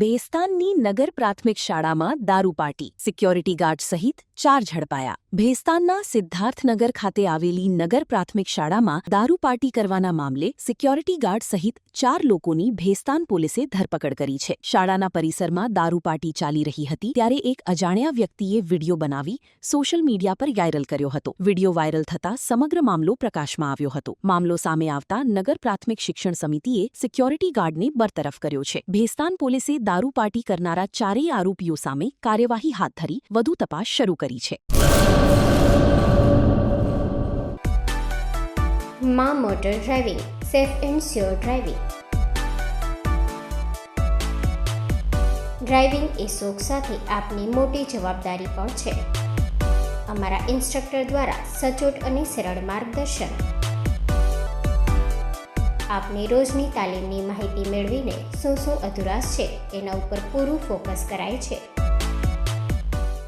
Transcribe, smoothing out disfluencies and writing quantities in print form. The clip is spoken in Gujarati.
ભેસ્તાનની નગર પ્રાથમિક શાળામાં દારૂ પાર્ટી, સિક્યોરિટી ગાર્ડ સહિત 4 ઝડપાયા. ભેસ્તાનના સિદ્ધાર્થનગર ખાતે આવેલી નગર પ્રાથમિક શાળામાં દારૂ પાર્ટી કરવાના મામલે સિક્યોરિટી ગાર્ડ સહિત 4 લોકોની ભેસ્તાન પોલીસે ધરપકડ કરી છે. શાળાના પરિસરમાં દારૂ પાર્ટી ચાલી રહી હતી ત્યારે એક અજાણ્યા વ્યક્તિએ વિડીયો બનાવી સોશિયલ મીડિયા પર વાયરલ કર્યો હતો. વિડીયો વાયરલ થતાં સમગ્ર મામલો પ્રકાશમાં આવ્યો હતો. મામલો સામે આવતા નગર પ્રાથમિક શિક્ષણ સમિતિએ સિક્યોરિટી ગાર્ડને બરતરફ કર્યો છે. ભેસ્તાન પોલીસે દારૂ પાર્ટી કરનારા 4 આરોપીઓ સામે કાર્યવાહી હાથ ધરી વધુ તપાસ શરૂ કરી છે. માં motor driving, safe and sure driving. Driving એ શોખ સાથે આપની મોટી જવાબદારી પણ છે. અમારા ઇન્સ્ટ્રક્ટર દ્વારા સચોટ અને સરળ માર્ગદર્શન. આપની રોજની તાલીમની માહિતી મેળવીને શું અધુરાશ છે એના ઉપર પૂરું ફોકસ કરાય છે.